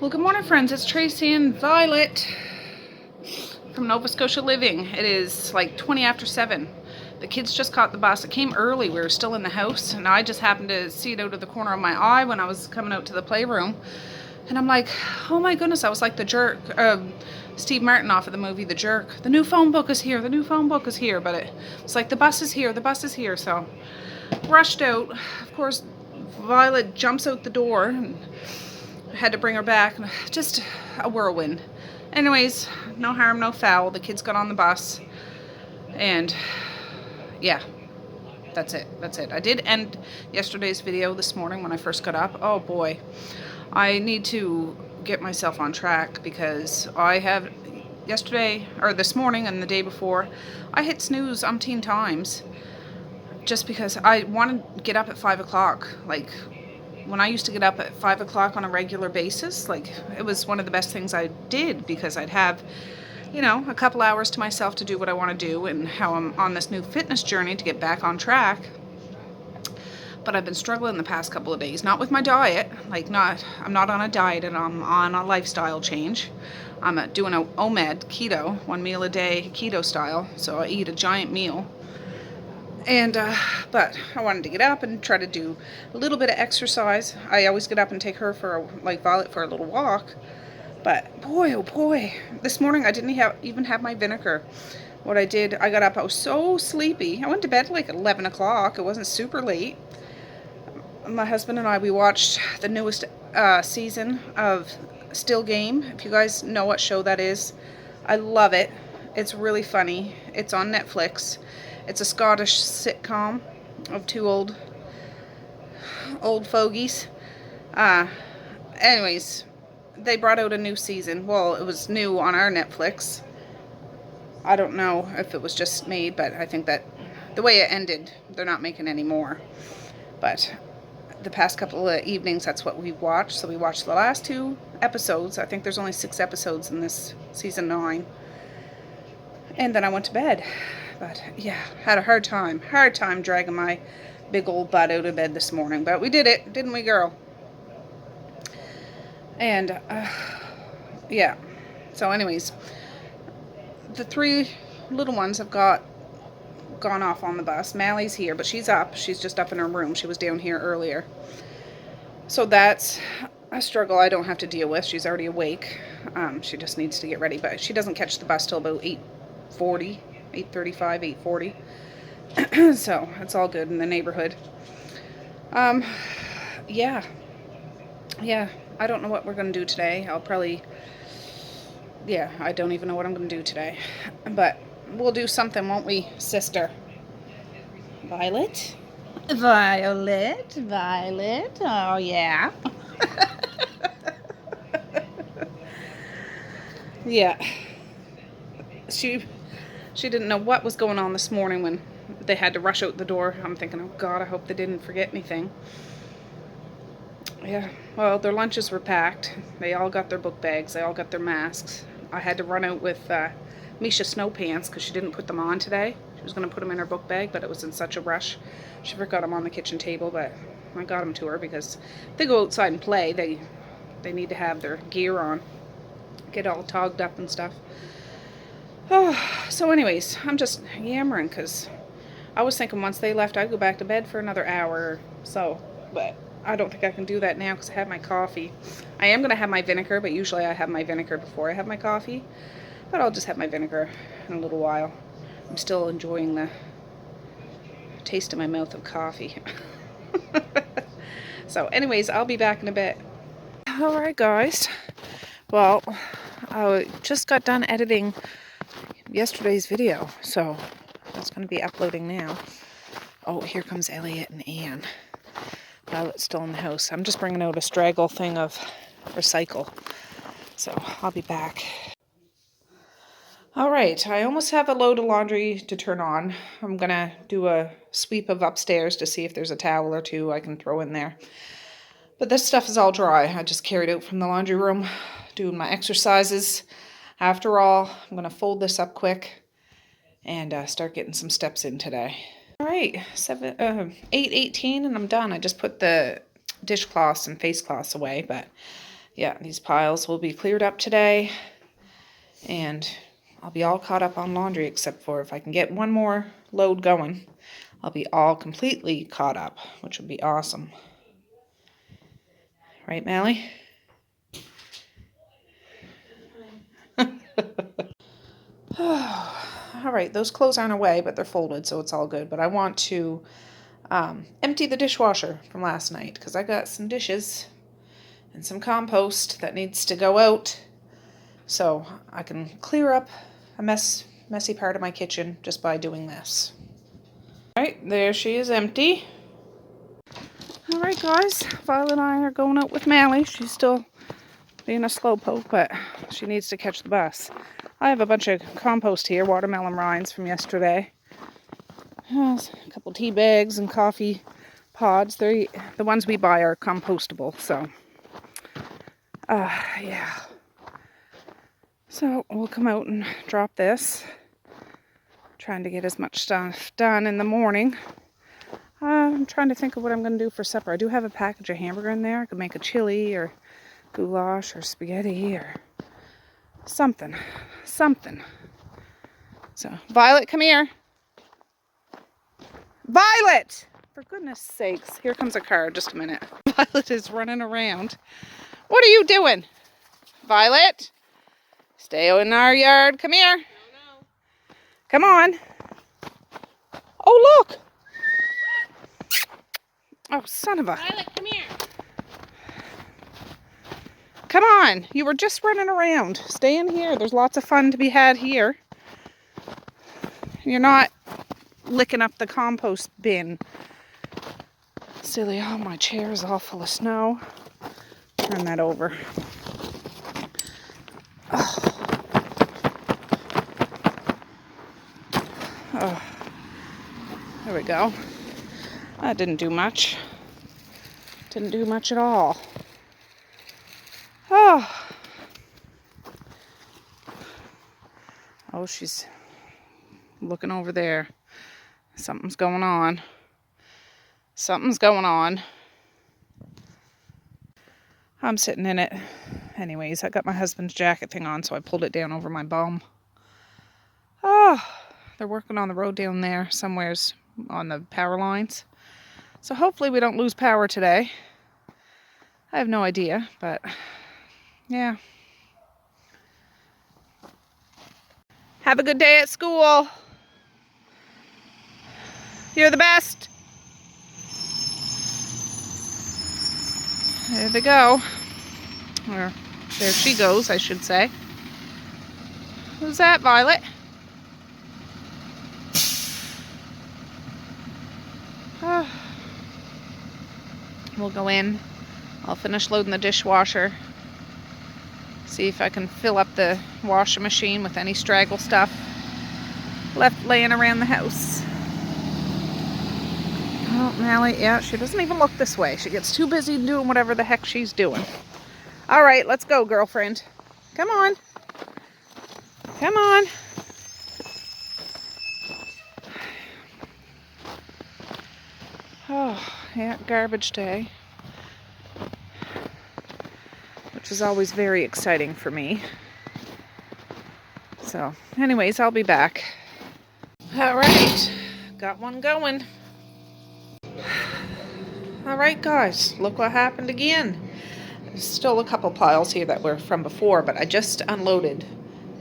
Well, good morning, friends. It's Tracy and Violet from Nova Scotia Living. It is like 20 after 7. The kids just caught the bus. It came early. We were still in the house, and I just happened to see it out of the corner of my eye when I was coming out to the playroom. And I'm like, oh my goodness, I was like the jerk, Steve Martin off of the movie The Jerk. The new phone book is here. The new phone book is here. But it's like the bus is here. The bus is here. So rushed out. Of course, Violet jumps out the door and had to bring her back. Just a whirlwind. Anyways, no harm, no foul. The kids got on the bus. And yeah, that's it. I did end yesterday's video this morning when I first got up. Oh boy. I need to get myself on track because I have yesterday or this morning and the day before, I hit snooze umpteen times just because I want to get up at 5 o'clock. Like, when I used to get up at 5 o'clock on a regular basis, like, it was one of the best things I did because I'd have, you know, a couple hours to myself to do what I want to do and how I'm on this new fitness journey to get back on track. But I've been struggling the past couple of days, not with my diet, I'm not on a diet and I'm on a lifestyle change. I'm doing a OMAD keto, 1 meal a day keto style, so I eat a giant meal. And, but I wanted to get up and try to do a little bit of exercise. I always get up and take her Violet for a little walk. But boy, oh boy, this morning I didn't even have my vinegar. What I did, I got up, I was so sleepy. I went to bed like 11 o'clock. It wasn't super late. My husband and I, we watched the newest season of Still Game. If you guys know what show that is, I love it. It's really funny. It's on Netflix. It's a Scottish sitcom of two old fogies. Anyways, they brought out a new season. Well, it was new on our Netflix. I don't know if it was just made, but I think that the way it ended, they're not making any more. But the past couple of evenings, that's what we watched. So we watched the last 2 episodes. I think there's only 6 episodes in this season 9. And then I went to bed. But yeah, had a hard time dragging my big old butt out of bed this morning. But we did it, didn't we, girl? And yeah. So anyways, the 3 little ones have gone off on the bus. Mally's here, but she's up. She's just up in her room. She was down here earlier. So that's a struggle I don't have to deal with. She's already awake. She just needs to get ready, but she doesn't catch the bus till about 8:40, 8:35, 8:40. So it's all good in the neighborhood. Yeah, I don't know what we're going to do today. I don't even know what I'm going to do today. But we'll do something, won't we, sister? Violet? Violet? Oh, yeah. Yeah. She didn't know what was going on this morning when they had to rush out the door. I'm thinking, oh God, I hope they didn't forget anything. Yeah, well, their lunches were packed. They all got their book bags. They all got their masks. I had to run out with Misha snow pants because she didn't put them on today. She was going to put them in her book bag, but it was in such a rush. She forgot them on the kitchen table, but I got them to her because if they go outside and play, they need to have their gear on, get all togged up and stuff. Oh, so anyways, I'm just yammering because I was thinking once they left, I'd go back to bed for another hour or so, but I don't think I can do that now because I have my coffee. I am going to have my vinegar, but usually I have my vinegar before I have my coffee. But I'll just have my vinegar in a little while. I'm still enjoying the taste in my mouth of coffee. So anyways, I'll be back in a bit. Alright guys. Well, I just got done editing yesterday's video. So it's going to be uploading now. Oh, here comes Elliot and Anne. Violet's still in the house. I'm just bringing out a straggle thing of recycle. So I'll be back. Alright, I almost have a load of laundry to turn on. I'm going to do a sweep of upstairs to see if there's a towel or 2 I can throw in there. But this stuff is all dry. I just carried out from the laundry room, doing my exercises. After all, I'm going to fold this up quick and start getting some steps in today. Alright, 8:18 and I'm done. I just put the dishcloths and face cloths away, but yeah, these piles will be cleared up today, and I'll be all caught up on laundry, except for if I can get one more load going, I'll be all completely caught up, which would be awesome. Right, Mally? All right, those clothes aren't away, but they're folded, so it's all good. But I want to empty the dishwasher from last night, because I got some dishes and some compost that needs to go out, so I can clear up a messy part of my kitchen just by doing this. All right, there she is, empty. All right, guys, Violet and I are going out with Mally. She's still being a slowpoke, but she needs to catch the bus. I have a bunch of compost here, watermelon rinds from yesterday. A couple tea bags and coffee pods. The ones we buy are compostable, so yeah. So we'll come out and drop this. Trying to get as much stuff done in the morning. I'm trying to think of what I'm going to do for supper. I do have a package of hamburger in there. I could make a chili or goulash or spaghetti or something. So, Violet, come here. Violet! For goodness sakes. Here comes a car. Just a minute. Violet is running around. What are you doing? Violet? Stay in our yard. Come here. No. Come on. Oh, look. Oh, son of a... Violet, come here. Come on. You were just running around. Stay in here. There's lots of fun to be had here. You're not licking up the compost bin. Silly. Oh, my chair is all full of snow. Turn that over. Oh. There we go. That didn't do much. Didn't do much at all. Oh. Oh, she's looking over there. Something's going on. Something's going on. I'm sitting in it. Anyways, I got my husband's jacket thing on, so I pulled it down over my bum. Oh, they're working on the road down there somewheres on the power lines. So hopefully we don't lose power today. I have no idea, but yeah. Have a good day at school. You're the best. There they go. Or there she goes, I should say. Who's that, Violet? We'll go in. I'll finish loading the dishwasher. See if I can fill up the washing machine with any straggle stuff left laying around the house. Oh, Mally, yeah, she doesn't even look this way. She gets too busy doing whatever the heck she's doing. All right, let's go, girlfriend. Come on. Come on. Oh, yeah, garbage day. Which is always very exciting for me. So, anyways, I'll be back. All right, got one going. All right, guys, look what happened again. There's still a couple piles here that were from before, but I just unloaded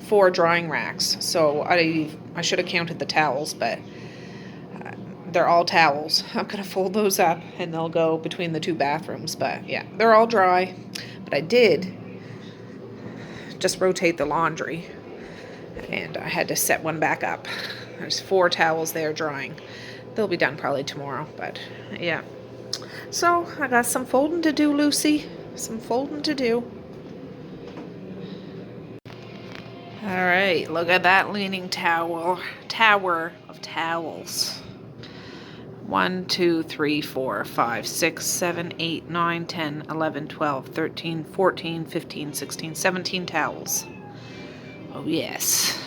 4 drying racks. So I should have counted the towels, but they're all towels. I'm gonna fold those up and they'll go between the 2 bathrooms. But yeah, they're all dry. But I did just rotate the laundry, and I had to set one back up. There's 4 towels there drying. They'll be done probably tomorrow, but yeah. So I got some folding to do, Lucy. Some folding to do. All right, look at that leaning tower of towels. 1, 2, 3, 4, 5, 6, 7, 8, 9, 10, 11, 12, 13, 14, 15, 16, 17 towels. Oh, yes.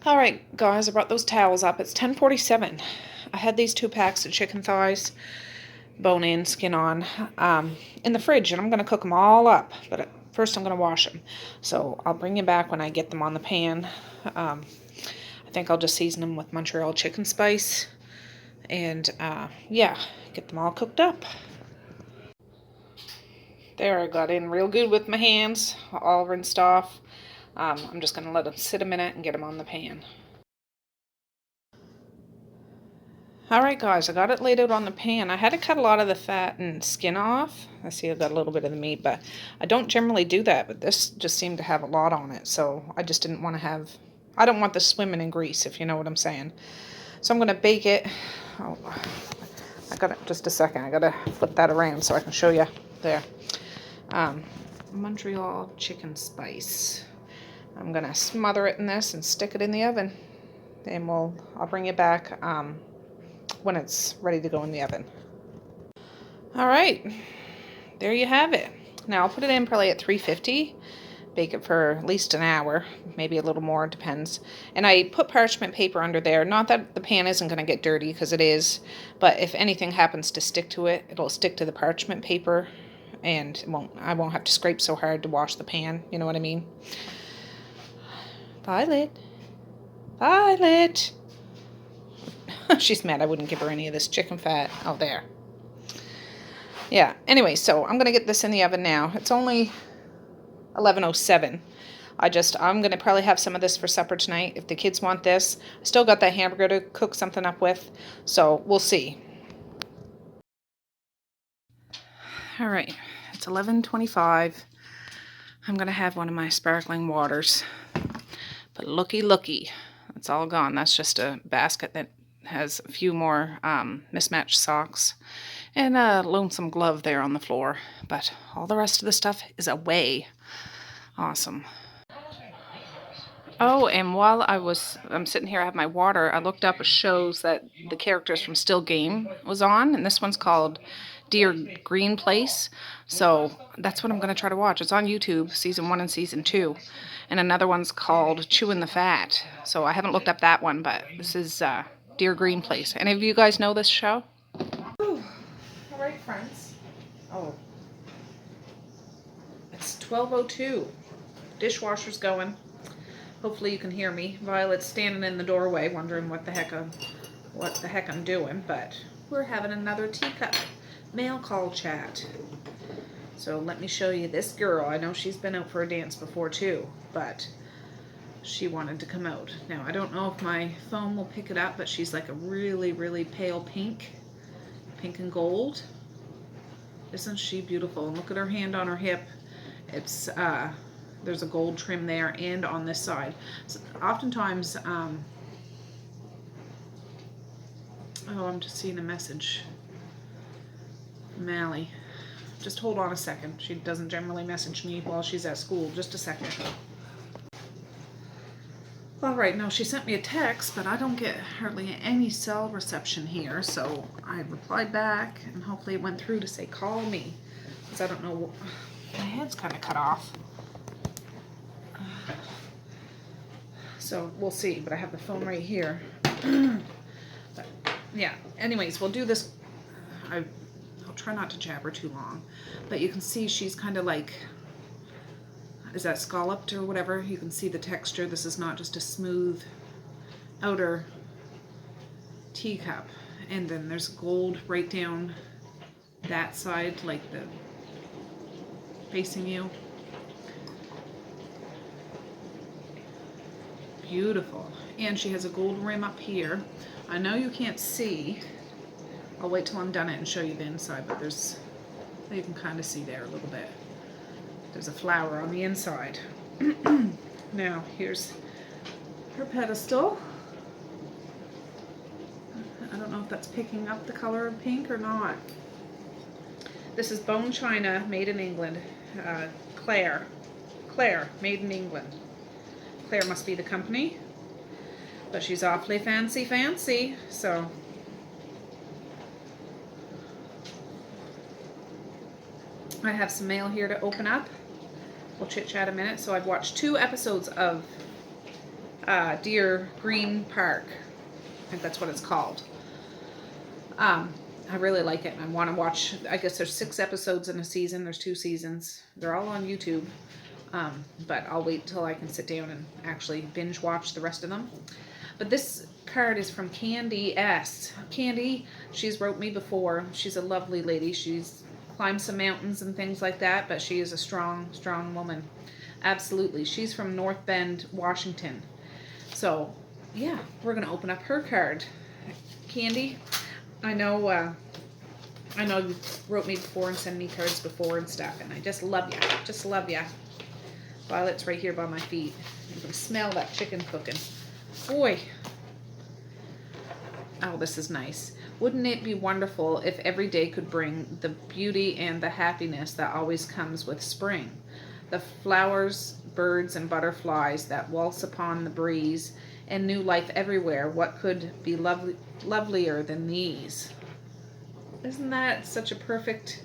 All right, guys, I brought those towels up. It's 10:47. I had these 2 packs of chicken thighs, bone in, skin on, in the fridge, and I'm going to cook them all up. But first I'm going to wash them. So I'll bring you back when I get them on the pan. I think I'll just season them with Montreal chicken spice. And yeah, get them all cooked up. There, I got in real good with my hands, all rinsed off. I'm just going to let them sit a minute and get them on the pan. Alright guys, I got it laid out on the pan. I had to cut a lot of the fat and skin off. I see I've got a little bit of the meat, but I don't generally do that, but this just seemed to have a lot on it, so I just didn't want to have... I don't want this swimming in grease, if you know what I'm saying. So I'm going to bake it. Oh, I got it, just a second. I got to flip that around so I can show you. There. Montreal chicken spice. I'm going to smother it in this and stick it in the oven. And I'll bring you back when it's ready to go in the oven. Alright, there you have it. Now I'll put it in probably at 350, bake it for at least an hour, maybe a little more, it depends. And I put parchment paper under there, not that the pan isn't going to get dirty, because it is, but if anything happens to stick to it, it'll stick to the parchment paper, and I won't have to scrape so hard to wash the pan, you know what I mean? Violet. Violet. She's mad I wouldn't give her any of this chicken fat. Oh, there. Yeah, anyway, so I'm going to get this in the oven now. It's only 11:07. I'm going to probably have some of this for supper tonight if the kids want this. I still got that hamburger to cook something up with, so we'll see. All right, it's 11:25. I'm going to have one of my sparkling waters. But looky, it's all gone. That's just a basket that has a few more mismatched socks and a lonesome glove there on the floor. But all the rest of the stuff is away. Awesome. Oh, and while I'm sitting here, I have my water, I looked up shows that the characters from Still Game was on, and this one's called Dear Green Place. So that's what I'm going to try to watch. It's on YouTube, season 1 and season 2. And another one's called Chewing the Fat. So I haven't looked up that one, but this is Dear Green Place. Any of you guys know this show? All right, friends. Oh, it's 12:02. Dishwasher's going. Hopefully you can hear me. Violet's standing in the doorway wondering what the heck I'm doing, but we're having another Teacup mail call chat. So let me show you this girl. I know she's been out for a dance before too, but she wanted to come out. Now I don't know if my phone will pick it up, but she's like a really, really pale pink and gold. Isn't she beautiful? And look at her hand on her hip. It's there's a gold trim there and on this side. So oftentimes, oh, I'm just seeing a message. Mally. Just hold on a second. She doesn't generally message me while she's at school. Just a second. Alright, no, she sent me a text, but I don't get hardly any cell reception here, so I replied back, and hopefully it went through to say call me. Because I don't know, my head's kind of cut off. So we'll see, but I have the phone right here. But yeah, anyways, we'll do this. I'll try not to jabber too long, but you can see she's kind of like, is that scalloped or whatever? You can see the texture. This is not just a smooth outer teacup. And then there's gold right down that side, like the facing you. Beautiful. And she has a gold rim up here. I know you can't see. I'll wait till I'm done it and show you the inside, but you can kind of see there a little bit. There's a flower on the inside. Now, here's her pedestal. I don't know if that's picking up the color of pink or not. This is bone china, made in England. Claire, made in England. Claire must be the company, but she's awfully fancy, so. I have some mail here to open up. We'll chit chat a minute. So I've watched 2 episodes of Dear Green Park. I think that's what it's called. I really like it. I want to watch, I guess there's 6 episodes in a season. There's 2 seasons. They're all on YouTube. But I'll wait till I can sit down and actually binge watch the rest of them. But this card is from Candy S. Candy, she's wrote me before. She's a lovely lady. She's climbed some mountains and things like that, but she is a strong, strong woman. Absolutely. She's from North Bend, Washington. So, yeah, we're going to open up her card. Candy, I know you wrote me before and sent me cards before and stuff, and I just love you. Just love you. Violet's right here by my feet. You can smell that chicken cooking. Boy. Oh, this is nice. Wouldn't it be wonderful if every day could bring the beauty and the happiness that always comes with spring? The flowers, birds, and butterflies that waltz upon the breeze, and new life everywhere. What could be lovelier than these? Isn't that such a perfect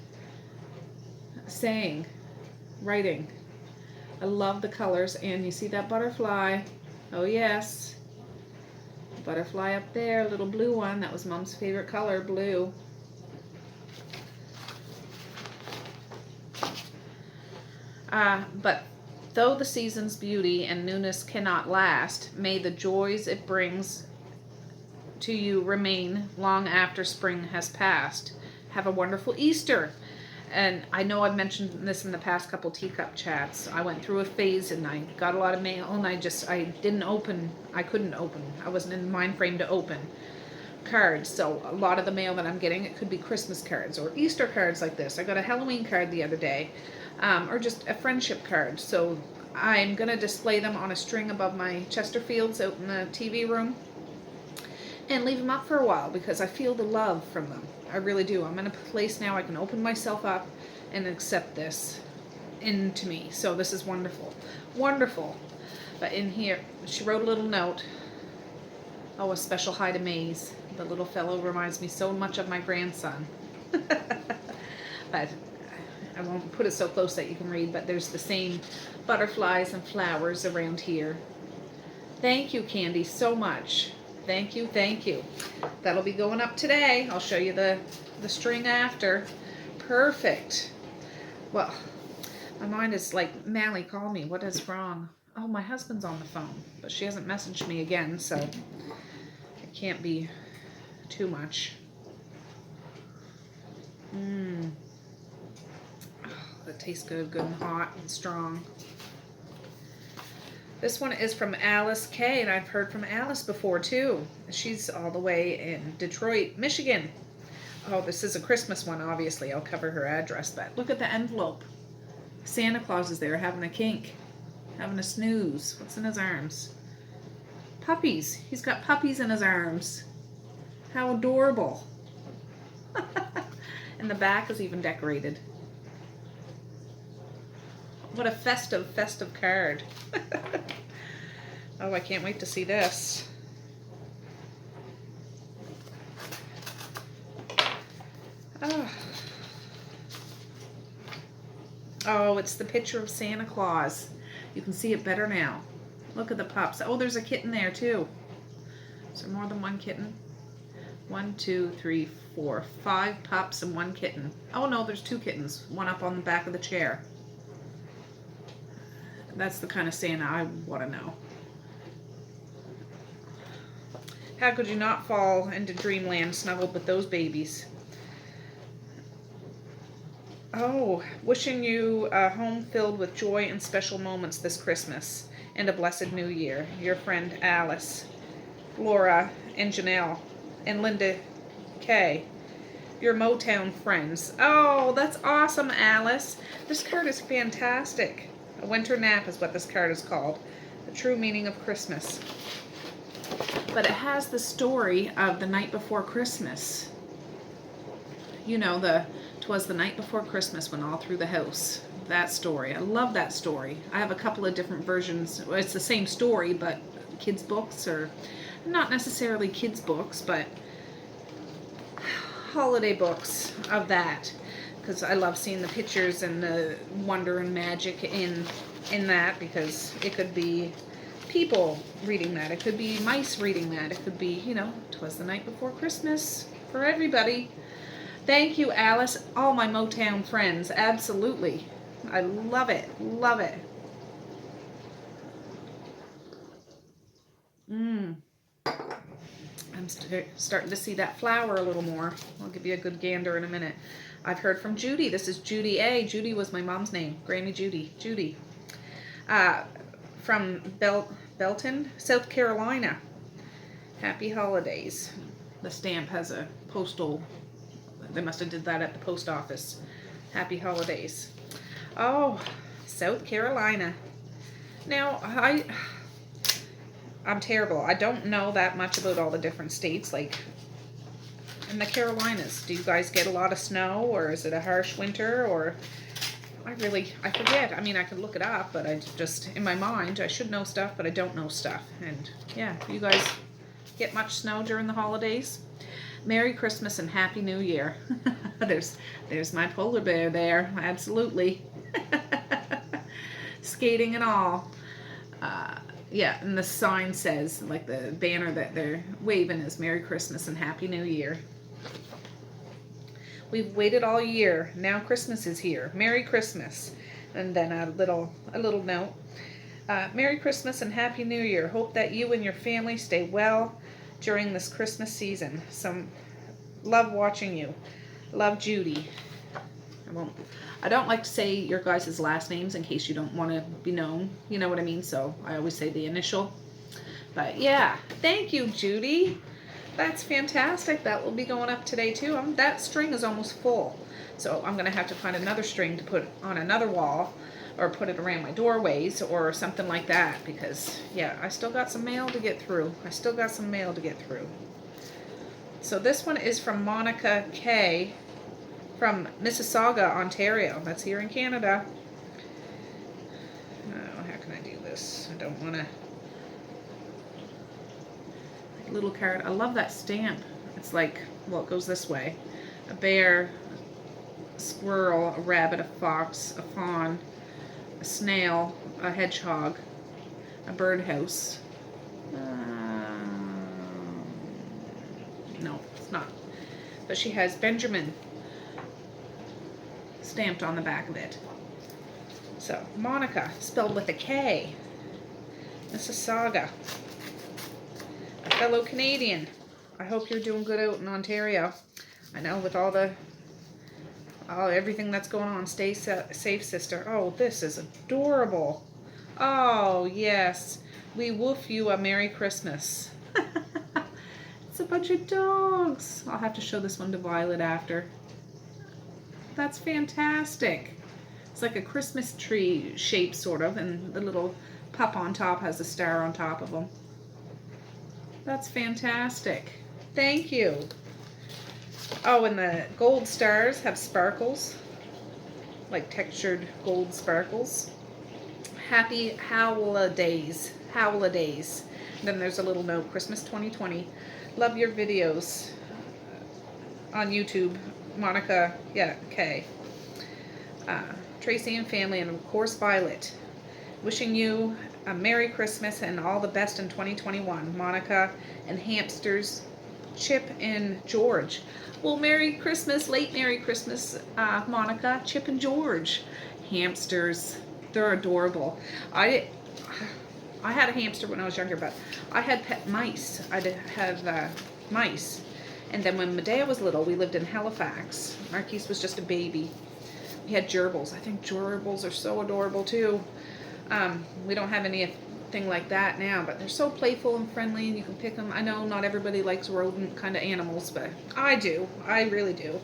saying? Writing. I love the colors, and you see that butterfly? Oh yes. Butterfly up there, little blue one. That was Mom's favorite color, blue. But though the season's beauty and newness cannot last, may the joys it brings to you remain long after spring has passed. Have a wonderful Easter. And I know I've mentioned this in the past couple Teacup chats. I went through a phase and I got a lot of mail and I couldn't open. I wasn't in the mind frame to open cards. So a lot of the mail that I'm getting, it could be Christmas cards or Easter cards like this. I got a Halloween card the other day, or just a friendship card. So I'm going to display them on a string above my Chesterfields out in the TV room and leave them up for a while because I feel the love from them. I really do. I'm in a place now I can open myself up and accept this into me. So this is wonderful. Wonderful. But in here, she wrote a little note. Oh, a special hi to Maze. The little fellow reminds me so much of my grandson. But I won't put it so close that you can read, but there's the same butterflies and flowers around here. Thank you, Candy, so much. Thank you, thank you. That'll be going up today. I'll show you the string after. Perfect. Well, my mind is like, Mally, call me. What is wrong? Oh, my husband's on the phone, but she hasn't messaged me again, so it can't be too much. Oh, that tastes good, good and hot and strong. This one is from Alice K, and I've heard from Alice before too. She's all the way in Detroit, Michigan. Oh, this is a Christmas one, obviously. I'll cover her address, but look at the envelope. Santa Claus is there having a kink, having a snooze. What's in his arms? Puppies. He's got puppies in his arms. How adorable. And the back is even decorated. What a festive, festive card. Oh, I can't wait to see this. Oh, it's the picture of Santa Claus. You can see it better now. Look at the pups. Oh, there's a kitten there too. Is there more than one kitten? 1, 2, 3, 4, 5 pups and 1 kitten. Oh no, there's 2 kittens. One up on the back of the chair. That's the kind of Santa I want to know. How could you not fall into dreamland snuggled with those babies? Oh, wishing you a home filled with joy and special moments this Christmas and a blessed new year. Your friend Alice, Laura, and Janelle, and Linda K. Your Motown friends. Oh, that's awesome, Alice. This card is fantastic. A winter nap is what this card is called. The true meaning of Christmas. But it has the story of the night before Christmas. You know, 'twas the night before Christmas when all through the house. That story. I love that story. I have a couple of different versions. Well, it's the same story, but kids' books, or not necessarily kids' books, but holiday books of that. Because I love seeing the pictures and the wonder and magic in that, because it could be people reading that. It could be mice reading that. It could be, 'twas the night before Christmas. for everybody. Thank you, Alice. All my Motown friends, absolutely. I love it, love it. I'm starting to see that flower a little more. I'll give you a good gander in a minute. I've heard from Judy. This is Judy A. Judy was my mom's name. Grammy Judy. Judy. From Belton, South Carolina. Happy holidays. The stamp has a postal. They must have did that at the post office. Happy holidays. Oh, South Carolina. Now, I'm terrible. I don't know that much about all the different states. Like, in the Carolinas, do you guys get a lot of snow, or is it a harsh winter, or... I forget. I mean, I could look it up, but I just, in my mind, I should know stuff, but I don't know stuff. And yeah, you guys get much snow during the holidays? Merry Christmas and Happy New Year. There's my polar bear there. Absolutely. Skating and all. Yeah, and the sign says, like the banner that they're waving is Merry Christmas and Happy New Year. We've waited all year. Now Christmas is here. Merry Christmas. And then a little note. Merry Christmas and Happy New Year. Hope that you and your family stay well during this Christmas season. Love watching you. Love, Judy. I don't like to say your guys' last names in case you don't want to be known. You know what I mean? So I always say the initial. But yeah, thank you, Judy. That's fantastic. That will be going up today too. That string is almost full. So I'm going to have to find another string to put on another wall, or put it around my doorways or something like that, because yeah, I still got some mail to get through. So this one is from Monica K from Mississauga, Ontario. That's here in Canada. Oh, how can I do this? I don't want to... Little card. I love that stamp. It's like, well, it goes this way. A bear, a squirrel, a rabbit, a fox, a fawn, a snail, a hedgehog, a birdhouse. No, it's not. But she has Benjamin stamped on the back of it. So, Monica, spelled with a K. Mississauga. A fellow Canadian. I hope you're doing good out in Ontario. I know with everything that's going on. Stay safe, sister. Oh, this is adorable. Oh, yes. We woof you a Merry Christmas. It's a bunch of dogs. I'll have to show this one to Violet after. That's fantastic. It's like a Christmas tree shape, sort of, and the little pup on top has a star on top of him. That's fantastic. Thank you. Oh, and the gold stars have sparkles, like textured gold sparkles. Happy holidays. Holidays. Then there's a little note, Christmas 2020. Love your videos on YouTube. Monica, yeah, K. Tracey and family, and of course Violet. Wishing you a Merry Christmas and all the best in 2021. Monica and hamsters, Chip and George. Well, Merry Christmas, late Merry Christmas, Monica, Chip and George. Hamsters, they're adorable. I had a hamster when I was younger, but I had pet mice. I did have mice. And then when Medea was little, we lived in Halifax. Marquise was just a baby. We had gerbils. I think gerbils are so adorable too. We don't have anything like that now, but they're so playful and friendly, and you can pick them. I know not everybody likes rodent kind of animals, but I do. I really do.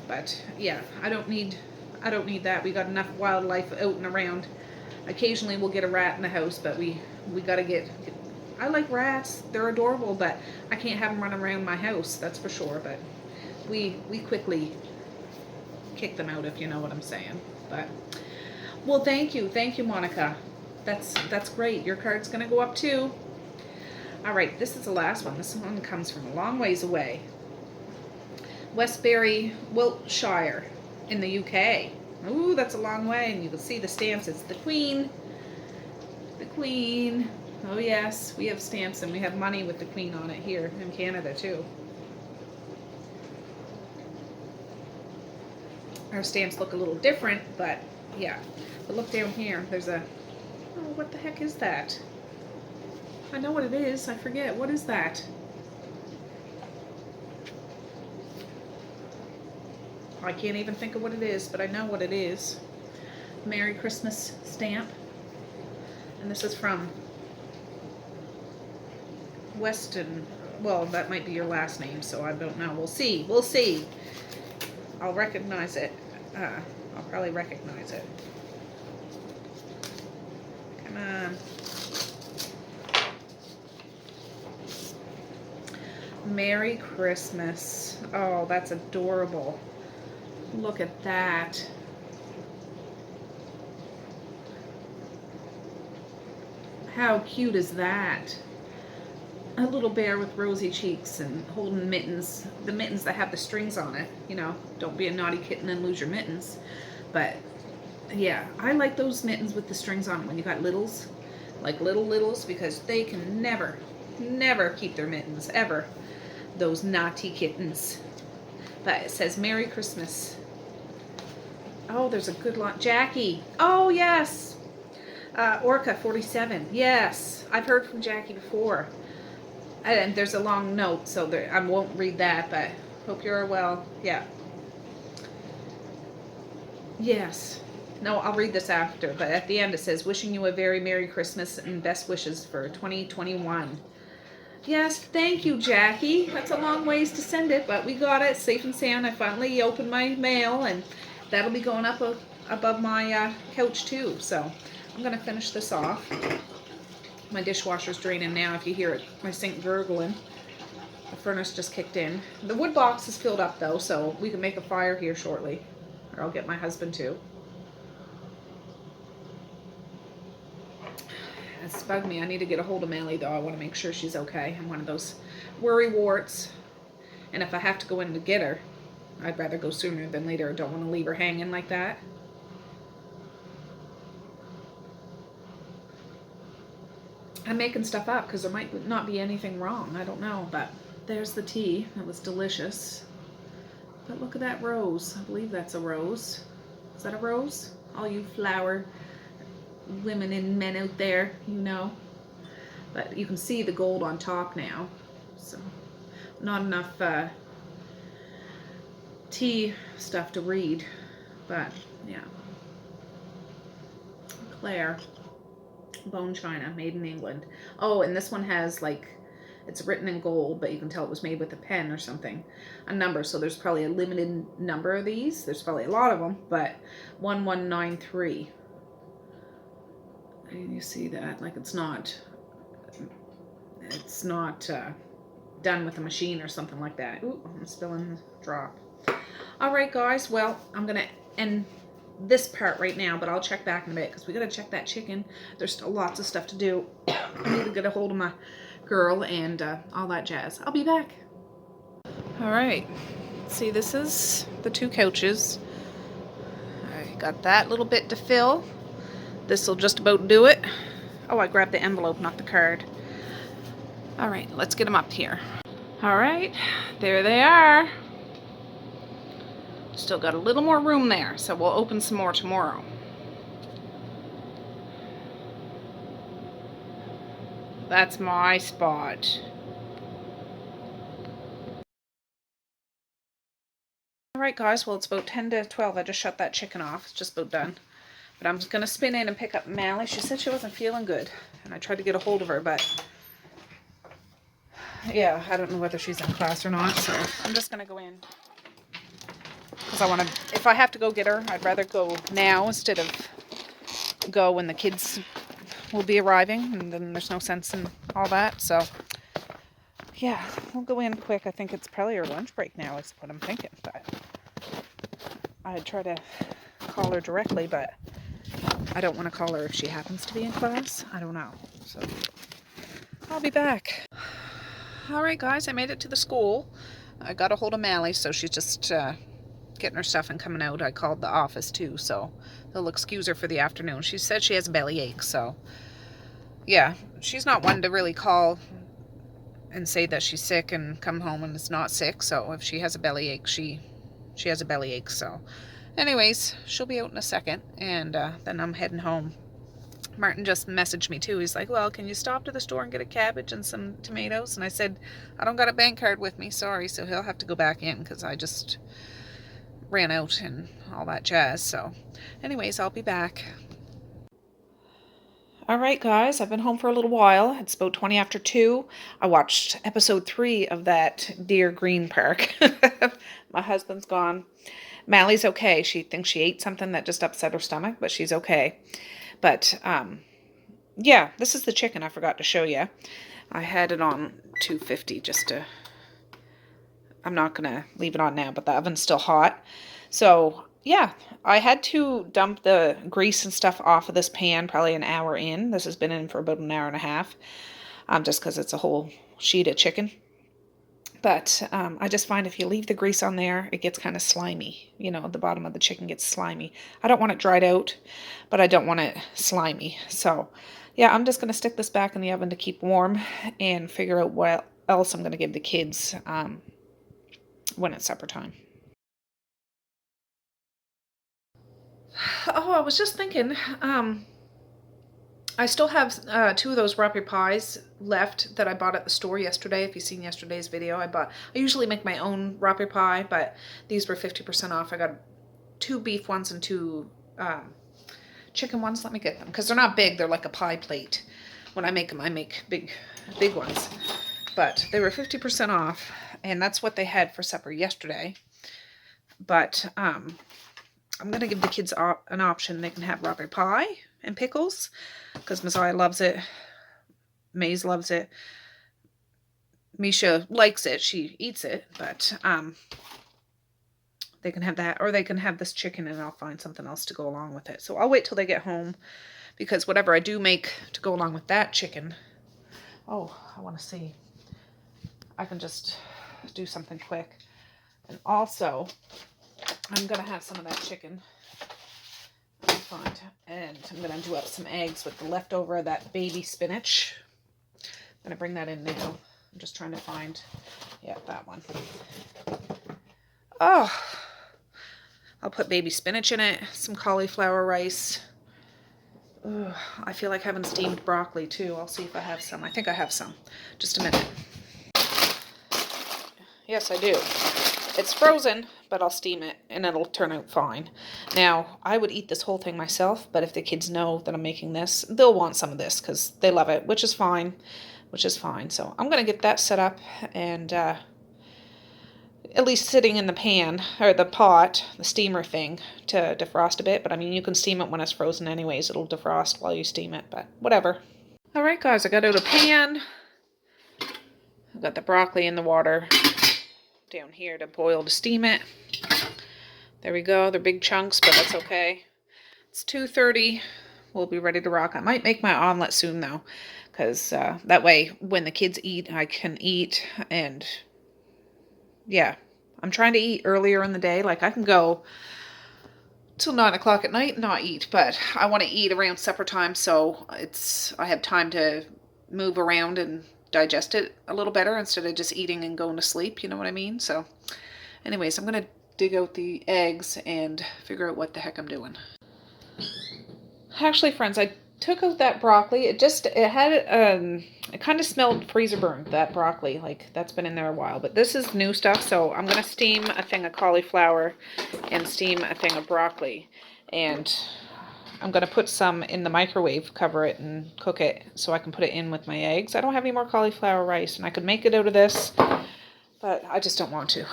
But yeah, I don't need that. We got enough wildlife out and around. Occasionally we'll get a rat in the house, but we gotta get. I like rats. They're adorable, but I can't have them run around my house. That's for sure. But we quickly kick them out, if you know what I'm saying. But well, thank you, Monica. That's great. Your card's gonna go up too. All right, this is the last one. This one comes from a long ways away. Westbury, Wiltshire, in the UK. Ooh, that's a long way, and you can see the stamps. It's the Queen. The Queen. Oh yes, we have stamps and we have money with the Queen on it here in Canada too. Our stamps look a little different, but yeah. But look down here, there's a, oh, what the heck is that? I know what it is, I forget, what is that? I can't even think of what it is, but I know what it is. Merry Christmas stamp. And this is from Weston. Well, that might be your last name, so I don't know. We'll see. We'll see. I'll recognize it. I'll probably recognize it. Come on. Merry Christmas. Oh, that's adorable. Look at that. How cute is that? A little bear with rosy cheeks and holding mittens. The mittens that have the strings on it. You know, don't be a naughty kitten and lose your mittens. But, yeah, I like those mittens with the strings on them when you got littles. Like littles, because they can never keep their mittens, ever. Those naughty kittens. But it says Merry Christmas. Oh, there's a good lot. Jackie. Oh, yes. Orca 47. Yes. I've heard from Jackie before. And there's a long note, so there, I won't read that, but hope you're well. Yeah. Yes. No, I'll read this after, but at the end it says, wishing you a very Merry Christmas and best wishes for 2021. Yes, thank you, Jackie. That's a long ways to send it, but we got it safe and sound. I finally opened my mail, and that'll be going up above my couch too. So I'm going to finish this off. My dishwasher's draining now. If you hear it, my sink gurgling. The furnace just kicked in. The wood box is filled up though, so we can make a fire here shortly. Or I'll get my husband too. It's bugged me. I need to get a hold of Melly though. I want to make sure she's okay. I'm one of those worry warts. And if I have to go in to get her, I'd rather go sooner than later. I don't want to leave her hanging like that. I'm making stuff up because there might not be anything wrong. I don't know, but there's the tea. It was delicious. But look at that rose. I believe that's a rose. Is that a rose? All you flower women and men out there, you know. But you can see the gold on top now. So not enough tea stuff to read. But yeah. Claire. Bone china, made in England. Oh, and this one has like, it's written in gold, but you can tell it was made with a pen or something. A number, so there's probably a limited number of these. There's probably a lot of them, but 1193. And you see that, like it's not done with a machine or something like that. Ooh, I'm spilling the drop. All right, guys. Well, I'm gonna end this part right now, but I'll check back in a bit because we gotta check that chicken. There's still lots of stuff to do. I need to get a hold of my girl and all that jazz. I'll be back. All right. See, this is the 2 couches. I got that little bit to fill. This will just about do it. Oh, I grabbed the envelope, not the card. All right, let's get them up here. All right, there they are. Still got a little more room there, so we'll open some more tomorrow. That's my spot. Alright guys, well it's about 10 to 12. I just shut that chicken off. It's just about done. But I'm just going to spin in and pick up Mally. She said she wasn't feeling good. And I tried to get a hold of her, but yeah, I don't know whether she's in class or not. So I'm just going to go in. Because I want to, if I have to go get her, I'd rather go now instead of go when the kids will be arriving, and then there's no sense in all that. So yeah, we'll go in quick. I think it's probably her lunch break now is what I'm thinking, but I'd try to call her directly, but I don't want to call her if she happens to be in class. I don't know. So I'll be back. All right guys, I made it to the school. I got a hold of Mally, so she's just getting her stuff and coming out. I called the office too, so they'll excuse her for the afternoon. She said she has a bellyache, so yeah, she's not one to really call and say that she's sick and come home and is not sick. So if she has a bellyache, she has a bellyache. So anyways, she'll be out in a second, and then I'm heading home. Martin just messaged me too. He's like, well, can you stop to the store and get a cabbage and some tomatoes? And I said, I don't got a bank card with me, sorry. So he'll have to go back in because I just ran out and all that jazz. So anyways, I'll be back. All right, guys, I've been home for a little while. It's about 20 after 2. I watched episode 3 of that Deer Green Park. My husband's gone. Mally's okay. She thinks she ate something that just upset her stomach, but she's okay. But, yeah, this is the chicken I forgot to show you. I had it on 250 just to... I'm not going to leave it on now, but the oven's still hot. So, yeah, I had to dump the grease and stuff off of this pan probably an hour in. This has been in for about an hour and a half, just because it's a whole sheet of chicken. But I just find if you leave the grease on there, it gets kind of slimy. You know, the bottom of the chicken gets slimy. I don't want it dried out, but I don't want it slimy. So, yeah, I'm just going to stick this back in the oven to keep warm and figure out what else I'm going to give the kids when it's supper time. Oh, I was just thinking, I still have 2 of those raspberry pies left that I bought at the store yesterday. If you've seen yesterday's video, I usually make my own raspberry pie, but these were 50% off. I got 2 beef ones and 2 chicken ones. Let me get them, because they're not big. They're like a pie plate. When I make them, I make big ones. But they were 50% off, and that's what they had for supper yesterday. But I'm going to give the kids an option. They can have raspberry pie and pickles, because Messiah loves it. Maze loves it. Misha likes it. She eats it, but they can have that, or they can have this chicken, and I'll find something else to go along with it. So I'll wait till they get home, because whatever I do make to go along with that chicken, oh, I want to see. I can just do something quick. And also, I'm going to have some of that chicken. And I'm going to do up some eggs with the leftover of that baby spinach. I'm going to bring that in now. I'm just trying to find, yeah, that one. Oh, I'll put baby spinach in it, some cauliflower rice. Ugh, I feel like having steamed broccoli too. I'll see if I have some. I think I have some. Just a minute. Yes, I do. It's frozen, but I'll steam it, and it'll turn out fine. Now, I would eat this whole thing myself, but if the kids know that I'm making this, they'll want some of this, because they love it, which is fine. So I'm going to get that set up, and at least sitting in the pan, or the pot, the steamer thing, to defrost a bit. But, I mean, you can steam it when it's frozen anyways. It'll defrost while you steam it, but whatever. All right, guys, I got out a pan. I've got the broccoli in the water down here to boil to steam it. There we go. They're big chunks, but that's okay. It's 2:30. We'll be ready to rock. I might make my omelet soon, though, because that way when the kids eat, I can eat. And yeah, I'm trying to eat earlier in the day. Like, I can go till 9 o'clock at night and not eat, but I want to eat around supper time, so I have time to move around and digest it a little better instead of just eating and going to sleep, you know what I mean? So anyways, I'm going to dig out the eggs and figure out what the heck I'm doing. Actually, friends, I took out that broccoli. It kind of smelled freezer burned, that broccoli. Like, that's been in there a while, but this is new stuff. So I'm going to steam a thing of cauliflower and steam a thing of broccoli, and I'm going to put some in the microwave, cover it, and cook it so I can put it in with my eggs. I don't have any more cauliflower rice, and I could make it out of this, but I just don't want to.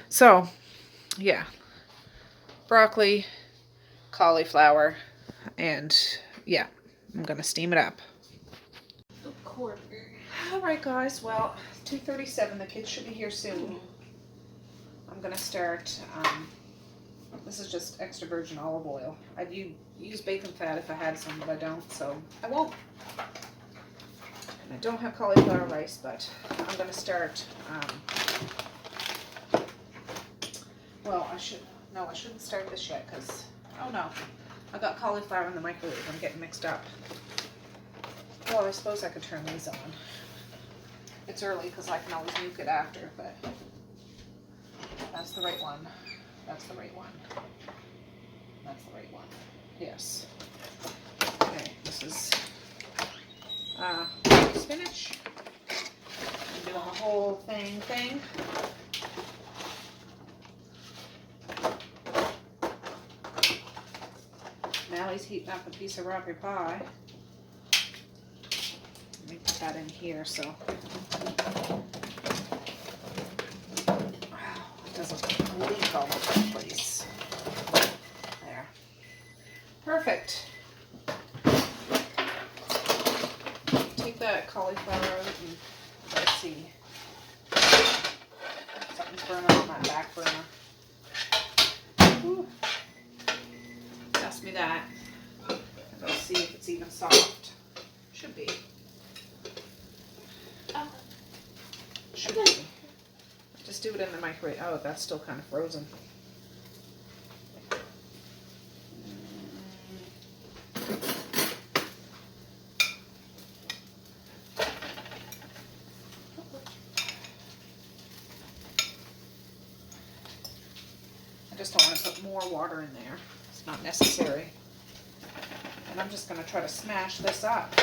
So, yeah. Broccoli, cauliflower, and yeah, I'm going to steam it up. Alright, guys, well, 2:37. The kids should be here soon. I'm going to start... this is just extra virgin olive oil. I'd use bacon fat if I had some, but I don't, so I won't. And I don't have cauliflower rice, but I'm going to start, well, I shouldn't start this yet, because, oh no, I got cauliflower in the microwave. I'm getting mixed up. Well, I suppose I could turn these on. It's early, because I can always nuke it after, but that's the right one. That's the right one. That's the right one. Yes. Okay, this is spinach. I'm doing the whole thing. Mally's heating up a piece of raspberry pie. Let me put that in here so. Wow, it doesn't leak all over the place. There. Perfect. Take that cauliflower out and let's see. Something's burning on that back burner. Whew. Pass me that. And let's see if it's even soft. Should be. Should be. Just do it in the microwave. Oh, that's still kind of frozen. I just don't want to put more water in there. It's not necessary. And I'm just going to try to smash this up.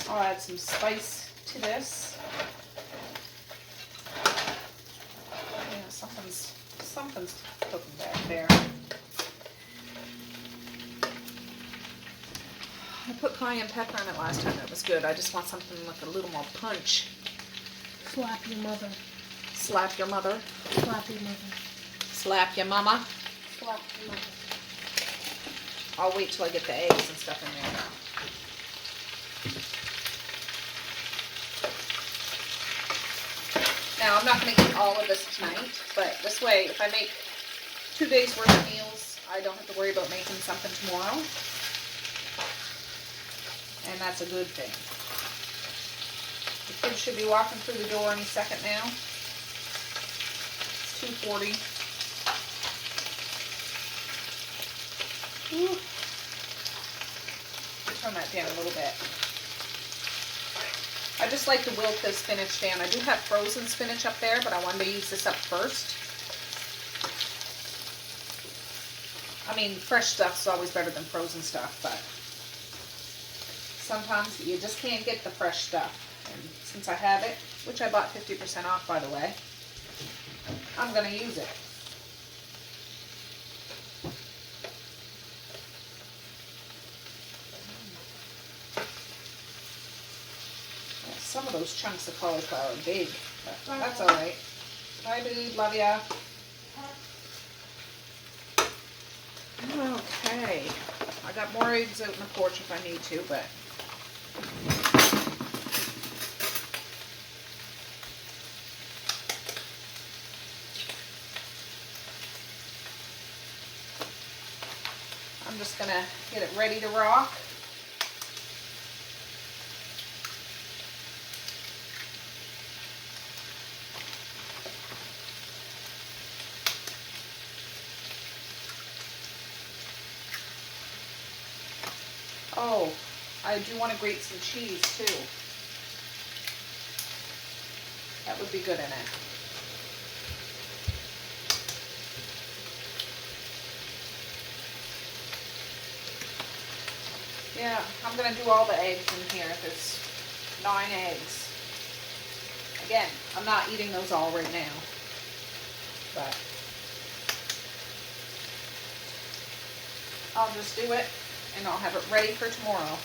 I'll add some spice to this. Yeah, something's cooking back there. I put cayenne pepper in it last time. That was good. I just want something with a little more punch. Slap your mother. Slap your mother. Slap your mother. Slap your mama. Slap your mother. I'll wait till I get the eggs and stuff in there. Now, I'm not going to eat all of this tonight, but this way, if I make 2 days worth of meals, I don't have to worry about making something tomorrow. And that's a good thing. The kids should be walking through the door any second now. It's 2:40. Whew. Turn that down a little bit. I just like to wilt this spinach down. I do have frozen spinach up there, but I wanted to use this up first. I mean, fresh stuff's always better than frozen stuff, but sometimes you just can't get the fresh stuff. And since I have it, which I bought 50% off, by the way, I'm going to use it. Some of those chunks of cauliflower are big, but that's all right. Bye, dude. Love ya. Okay. I got more eggs out in the porch if I need to, but I'm just gonna get it ready to rock. Oh, I do want to grate some cheese too. That would be good in it. Yeah, I'm going to do all the eggs in here. There's 9 eggs. Again, I'm not eating those all right now. But I'll just do it and I'll have it ready for tomorrow.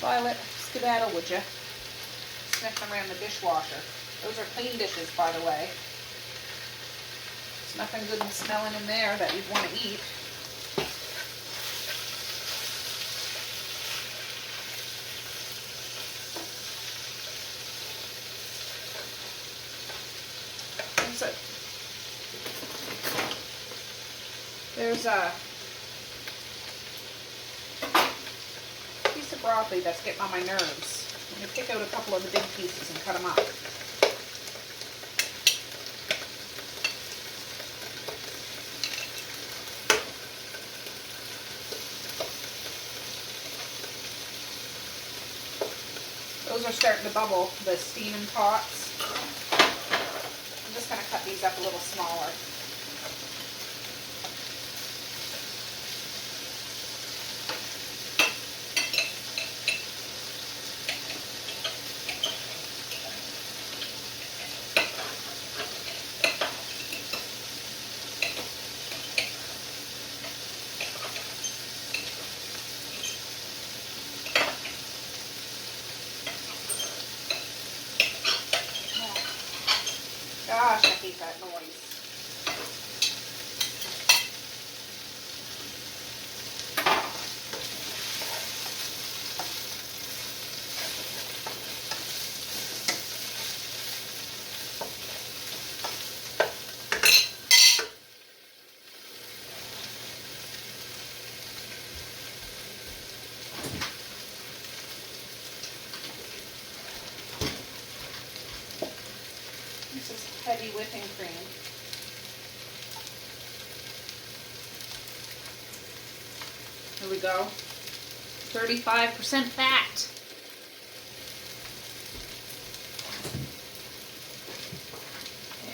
Violet, skedaddle, would you? Sniffing around the dishwasher. Those are clean dishes, by the way. There's nothing good and smelling in there that you'd want to eat. There's a piece of broccoli that's getting on my nerves. I'm going to pick out a couple of the big pieces and cut them up. Those are starting to bubble, the steaming pots. I'm just going to cut these up a little smaller. Gosh, I hate that noise. This is heavy whipping cream. Here we go. 35% fat.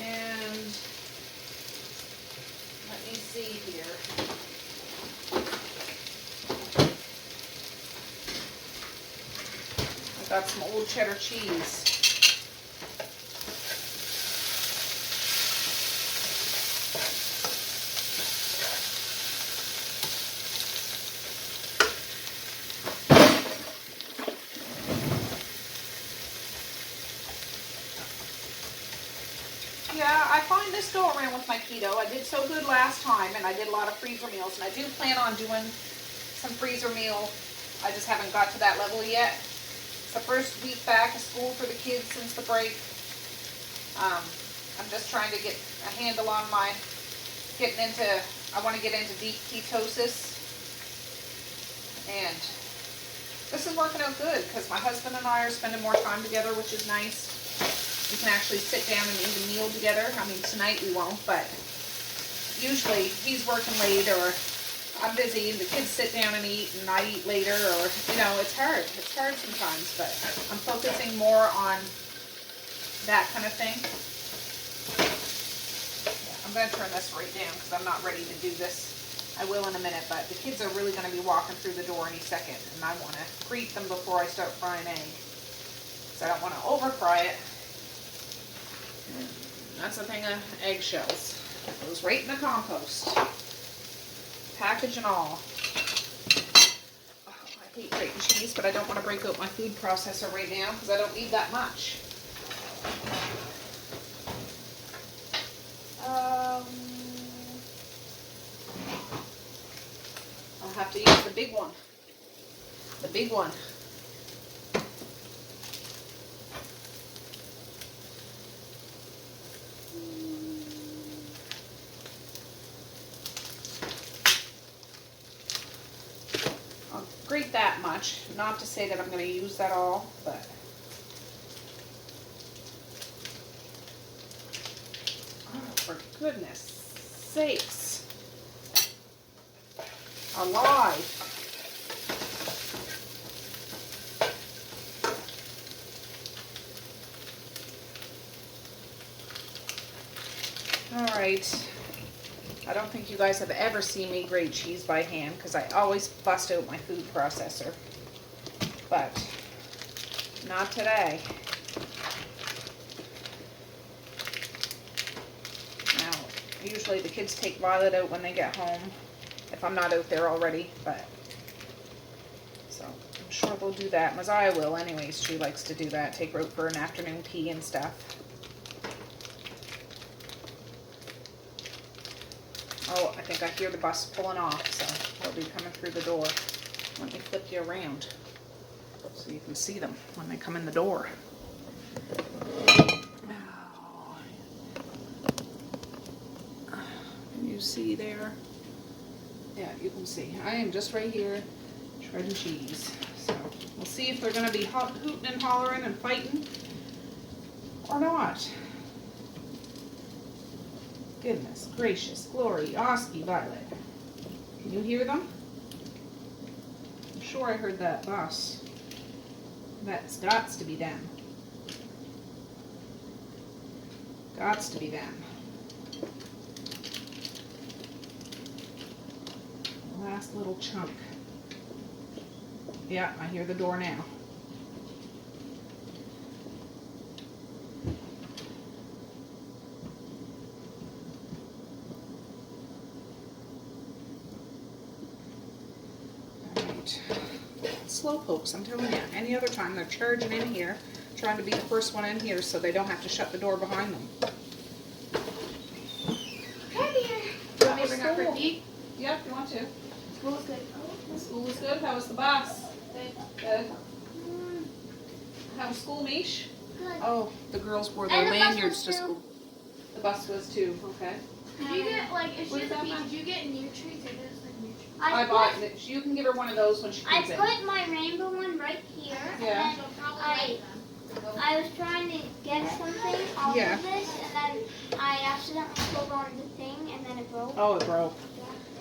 And let me see here. I got some old cheddar cheese. Yeah, I find this go around with my keto. I did so good last time, and I did a lot of freezer meals, and I do plan on doing some freezer meal. I just haven't got to that level yet. It's the first week back of school for the kids since the break. I'm just trying to get a handle on I want to get into deep ketosis. And this is working out good because my husband and I are spending more time together, which is nice. We can actually sit down and eat a meal together. I mean, tonight we won't, but usually he's working late or I'm busy and the kids sit down and eat and I eat later, or, you know, it's hard. It's hard sometimes, but I'm focusing more on that kind of thing. Yeah, I'm going to turn this right down because I'm not ready to do this. I will in a minute, but the kids are really going to be walking through the door any second, and I want to greet them before I start frying egg. So I don't want to over fry it. That's a thing of eggshells. It goes right in the compost. Package and all. Oh, I hate grating cheese, but I don't want to break out my food processor right now because I don't need that much. I'll have to use the big one. The big one. Grate that much. Not to say that I'm going to use that all, but oh, for goodness sakes. Alive. All right. I don't think you guys have ever seen me grate cheese by hand because I always bust out my food processor. But not today. Now, usually the kids take Violet out when they get home, if I'm not out there already, but so I'm sure they'll do that. Messiah will anyways. She likes to do that, take her out for an afternoon pee and stuff. Oh, I think I hear the bus pulling off, so they'll be coming through the door. Let me flip you around so you can see them when they come in the door. Oh. Can you see there? Yeah, you can see. I am just right here shredding cheese. So we'll see if they're going to be hooting and hollering and fighting or not. Goodness gracious, glory, Oski, Violet. Can you hear them? I'm sure I heard that bus. That's gots to be done. Gots to be done. Last little chunk. Yeah, I hear the door now. Alright. Slow pokes, I'm telling you. Any other time they're charging in here, trying to be the first one in here so they don't have to shut the door behind them. Come here. You want me to bring up her feet? Yep, you want to. School's good. School was good. How was the bus? Good. Good. How was school, Mish? Good. Oh, the girls wore And their the bus lanyards was to too. school. The bus was too. Okay. Did you get, like, if What she is has a that, pee, Matt? did you get new treats or just like new treats? I bought it. You can give her one of those when she I comes in. put my rainbow one right here. Yeah. And She'll probably I like them. I was trying to get something off Yeah. of this, and then I accidentally pulled on the thing, and then it broke. Oh, it broke.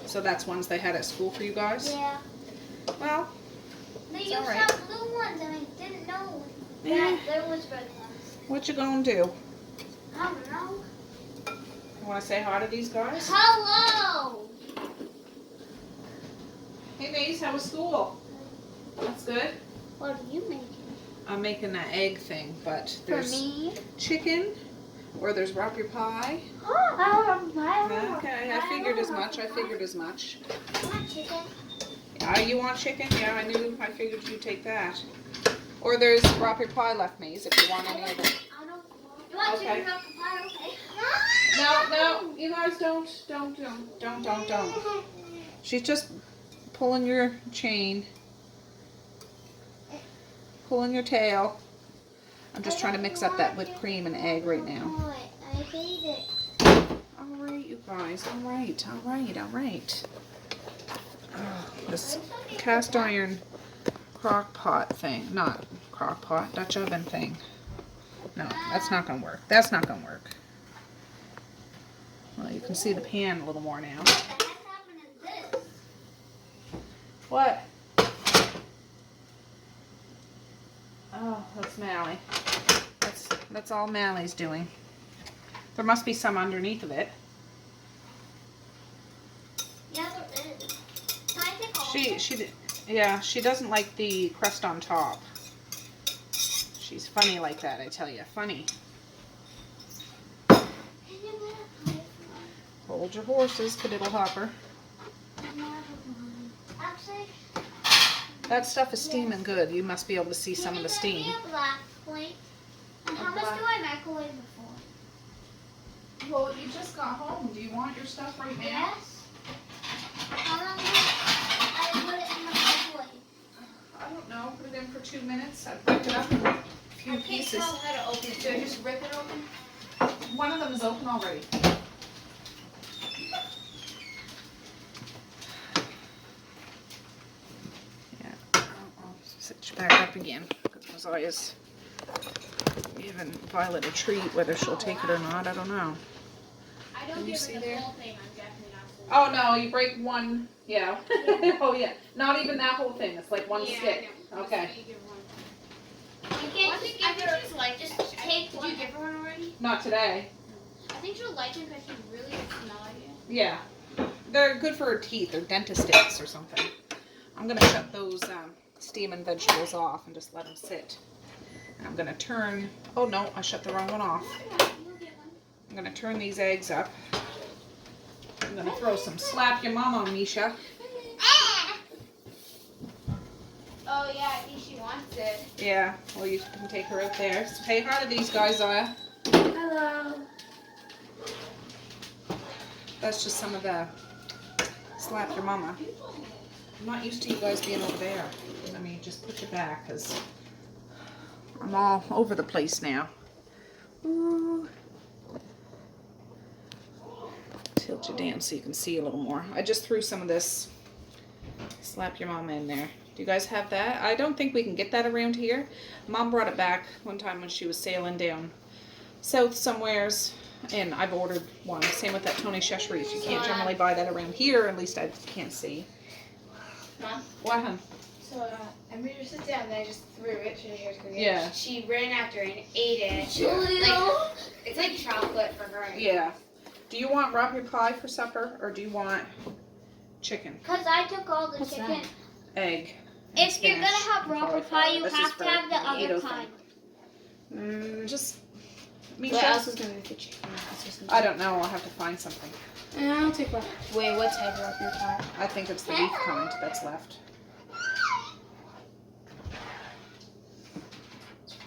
So that's ones they had at school for you guys? Yeah. Well, They It's used all to right. have blue ones, and I didn't know Eh. that there was red ones. what you gonna do? I don't know. You wanna say hi to these guys? Hello! Hey, Maze, how was school? That's good. What are you making? I'm making an egg thing, but For there's me? chicken, or there's raspberry pie. Oh, I don't know. Okay, I figured as much. I figured as much. I want chicken. You want chicken? Yeah, I figured you'd take that. Or there's raspberry pie left, Maze, if you want any of it. I don't want. You want Okay. chicken apple pie? Okay. No, you guys don't. She's just pulling your chain. Pulling your tail. I'm just trying to mix up that whipped cream and egg right now. I hate it. Alright, you guys. Alright. Oh, this cast iron crock pot thing. Not crock pot, Dutch oven thing. No, that's not going to work. That's not going to work. Well, you can see the pan a little more now. What the heck happened to this? What? Oh, that's Mally. That's all Mally's doing. There must be some underneath of it. Yeah, there is. Can I take all of it? She doesn't like the crust on top. She's funny like that, I tell you. Funny. Can you get a pie Hold your horses, Cadiddle Hopper. for me? Actually, That stuff is steaming good. You must be able to see some of the steam. Can you get me a black plate? And how much black- do I microwave it for? Well, you just got home. Do you want your stuff right Yes. How long do I put it in the microwave? I don't know. Put it in for 2 minutes. I break it up in a few I can't pieces. tell how to open it. Do I just rip it open? One of them is open already. Yeah, I'll sit you back up again because I is giving Violet a treat. Whether she'll take it or not, I don't know. I Can don't you give see her the there? whole thing. I'm definitely not. Oh no, you break one. Yeah. Oh yeah. Not even that whole thing. It's like one Yeah, stick. I know. Okay. You give her one. You I can't think just give her. she's like just just take Did one. you give her one already? Not today. I think she'll like it because she really doesn't smell like it. Yeah. They're good for her teeth. They're dentist sticks or something. I'm gonna shut those steaming vegetables off and just let them sit. And I'm gonna turn. Oh no, I shut the wrong one off. You'll get one. I'm gonna turn these eggs up. I'm gonna throw some slap your mom on Misha. Oh yeah, I think she wants it. Yeah, well you can take her out there. Say hi to these guys, Zaya. Hello. That's just some of the slap your mama. I'm not used to you guys being over there. Let me just put you back because I'm all over the place now. Ooh. Tilt you down so you can see a little more. I just threw some of this slap your mama in there. Do you guys have that? I don't think we can get that around here. Mom brought it back one time when she was sailing down south somewheres, and I've ordered one. Same with that Tony Cheshire. You can't generally buy that around here, at least I can't see. Mom, What, hun? so So I made her sit down, and I just threw it. She here's go get it. Yeah. She ran after it and ate it. Julio. It's like chocolate for her. Yeah. Do you want raw pie for supper, or do you want chicken? Because I took all the What's chicken. that? Egg. If you're going to spinach, have raw cauliflower. pie, you This is have for to have the keto other thing. kind. Just. What Misha? else is going to be the chicken? I don't know. I'll have to find something. I'll take one. Wait, what type of raw pie? I think it's the beef kind that's left.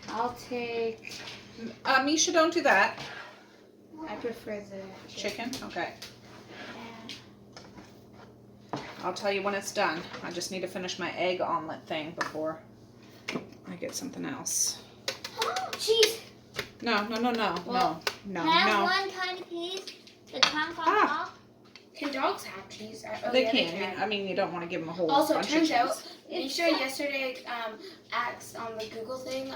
I'll take. Misha, don't do that. I prefer the Chicken? Okay. I'll tell you when it's done. I just need to finish my egg omelet thing before I get something else. Cheese. No. Well, Can I have one tiny piece? The chunk on top? Can dogs have cheese? They can. I mean, you don't want to give them a whole Also, it bunch turns of out, cheese. Nisha yesterday asked on the Google thing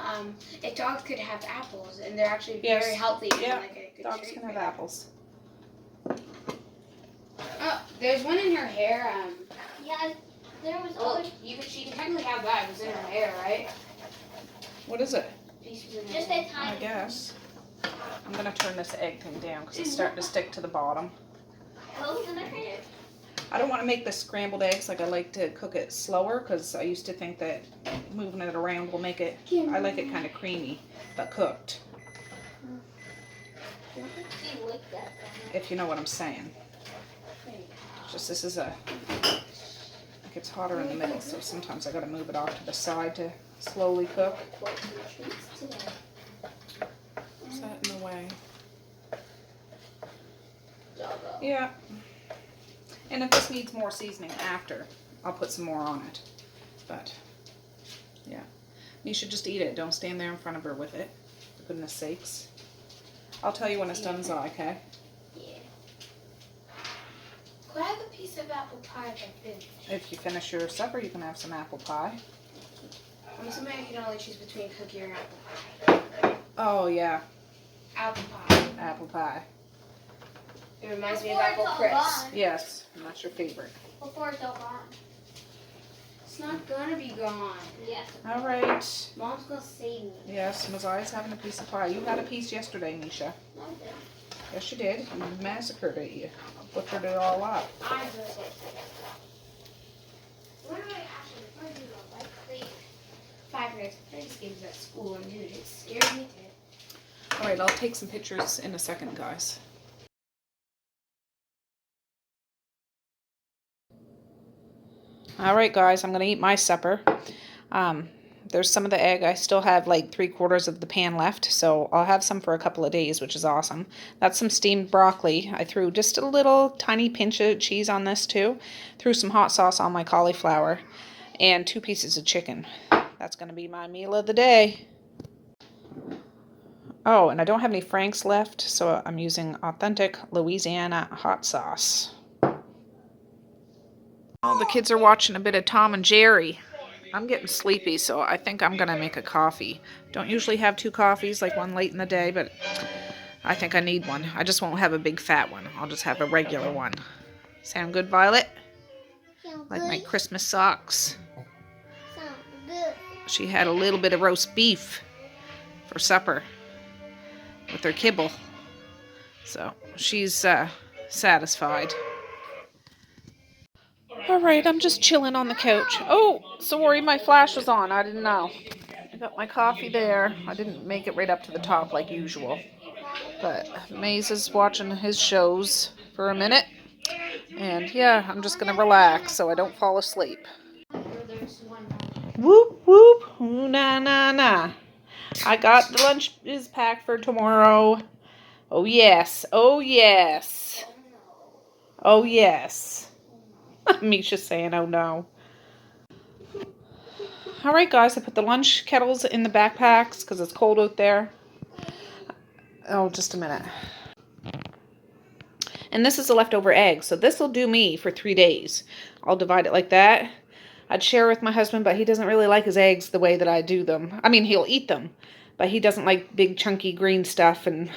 if dogs could have apples, and they're actually Yes. very healthy. Yeah. And like a good Dogs treat can for have them. apples. Oh, there's one in her hair. Yeah, there was Well, other. she can technically have that. It was in her hair, right? What is it? Pieces in her Just hair. a tiny I guess. I'm going to turn this egg thing down because it's starting to stick to the bottom. Clothes in her hair. I don't want to make the scrambled eggs. Like, I like to cook it slower because I used to think that moving it around will make it, I like it kind of creamy, but cooked, She licked that. if you know what I'm saying. Just this is like it's hotter in the middle, so sometimes I got to move it off to the side to slowly cook. Is that in the way? Yeah. And if this needs more seasoning after, I'll put some more on it. But, yeah. You should just eat it. Don't stand there in front of her with it. For goodness sakes. I'll tell you when it's done, Zai, okay? Yeah. Could I have a piece of apple pie if I finish? If you finish your supper, you can have some apple pie. I'm assuming I can only choose between cookie or apple pie. Oh, yeah. Apple pie. Apple pie. It reminds me of Before apple it's all crisp. gone. Yes. And that's your favorite. Before it's all gone. It's not gonna be gone. Yes. All right. Mom's gonna save me. Yes, Mazai's having a piece of pie. You had a piece yesterday, Nisha. No, I didn't. Yes, you did. You massacred it. You butchered it all up. I did it. What do I actually what do I like? Sleep. 5 minutes. I just gave at school and dude, it scared me to death. All right, I'll take some pictures in a second, guys. All right, guys, I'm going to eat my supper. There's some of the egg. I still have like 3/4 of the pan left, so I'll have some for a couple of days, which is awesome. That's some steamed broccoli. I threw just a little tiny pinch of cheese on this too. Threw some hot sauce on my cauliflower and 2 pieces of chicken. That's going to be my meal of the day. Oh, and I don't have any Franks left, so I'm using authentic Louisiana hot sauce. Oh, the kids are watching a bit of Tom and Jerry. I'm getting sleepy, so I think I'm going to make a coffee. Don't usually have 2 coffees, like one late in the day, but I think I need one. I just won't have a big fat one. I'll just have a regular one. Sound good, Violet? Sound Like good. my Christmas socks. Sound good. She had a little bit of roast beef for supper with her kibble. So she's satisfied. Alright, I'm just chilling on the couch. Oh, sorry, my flash was on. I didn't know. I got my coffee there. I didn't make it right up to the top like usual. But Maze is watching his shows for a minute. And yeah, I'm just going to relax so I don't fall asleep. Whoop, whoop. Ooh, na, na, na. I got the lunch is packed for tomorrow. Oh, yes. Oh, yes. Oh, yes. Misha's saying, oh, no. All right, guys. I put the lunch kettles in the backpacks because it's cold out there. Oh, just a minute. And this is a leftover egg, so this will do me for 3 days. I'll divide it like that. I'd share with my husband, but he doesn't really like his eggs the way that I do them. I mean, he'll eat them, but he doesn't like big chunky green stuff and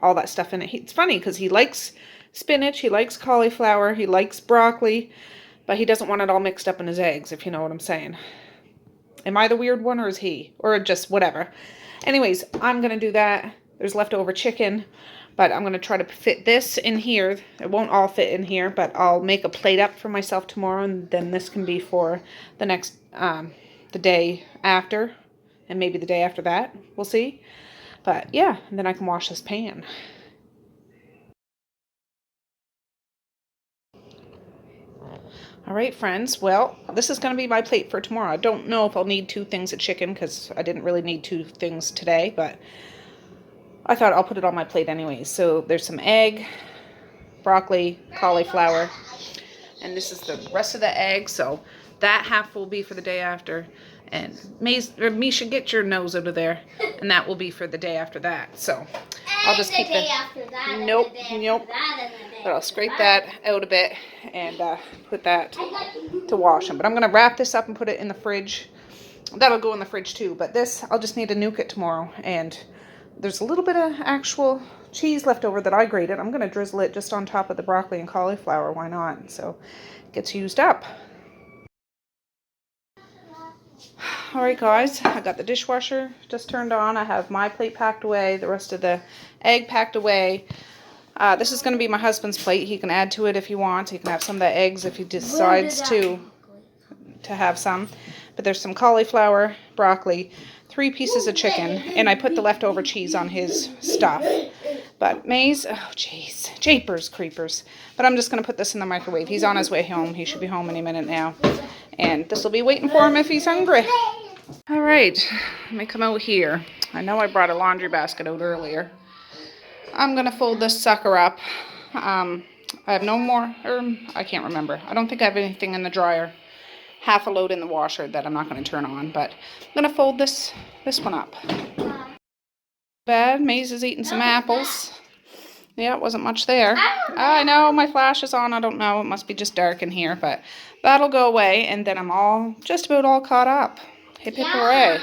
all that stuff in it. It's funny because he likes spinach, he likes cauliflower, he likes broccoli, but he doesn't want it all mixed up in his eggs, if you know what I'm saying. Am I the weird one or is he? Or just whatever. Anyways, I'm going to do that. There's leftover chicken, but I'm going to try to fit this in here. It won't all fit in here, but I'll make a plate up for myself tomorrow, and then this can be for the next, the day after, and maybe the day after that. We'll see. But yeah, and then I can wash this pan. All right, friends. Well, this is going to be my plate for tomorrow. I don't know if I'll need 2 things of chicken because I didn't really need 2 things today, but I thought I'll put it on my plate anyways. So there's some egg, broccoli, cauliflower, and this is the rest of the egg. So that half will be for the day after. And Misha, get your nose out of there. And that will be for the day after that. So I'll just keep the day after that. Nope, and the day nope. After that, and the day But I'll after scrape that. that out a bit and put that to wash them. But I'm going to wrap this up and put it in the fridge. That'll go in the fridge too. But this, I'll just need to nuke it tomorrow. And there's a little bit of actual cheese left over that I grated. I'm going to drizzle it just on top of the broccoli and cauliflower. Why not? So it gets used up. Alright guys, I got the dishwasher just turned on. I have my plate packed away, the rest of the egg packed away. This is going to be my husband's plate. He can add to it if he wants. He can have some of the eggs if he decides to have some. But there's some cauliflower, broccoli, 3 pieces of chicken, and I put the leftover cheese on his stuff. But Maze, oh jeez, japers, creepers. But I'm just going to put this in the microwave. He's on his way home. He should be home any minute now. And this will be waiting for him if he's hungry. All right, let me come out here. I know I brought a laundry basket out earlier. I'm going to fold this sucker up. I have no more, I can't remember. I don't think I have anything in the dryer. Half a load in the washer that I'm not going to turn on. But I'm going to fold this one up. Bad. Maze is eating some apples. Yeah, it wasn't much there. I know, my flash is on. I don't know. It must be just dark in here. But that'll go away. And then I'm just about all caught up. Hip hip hooray.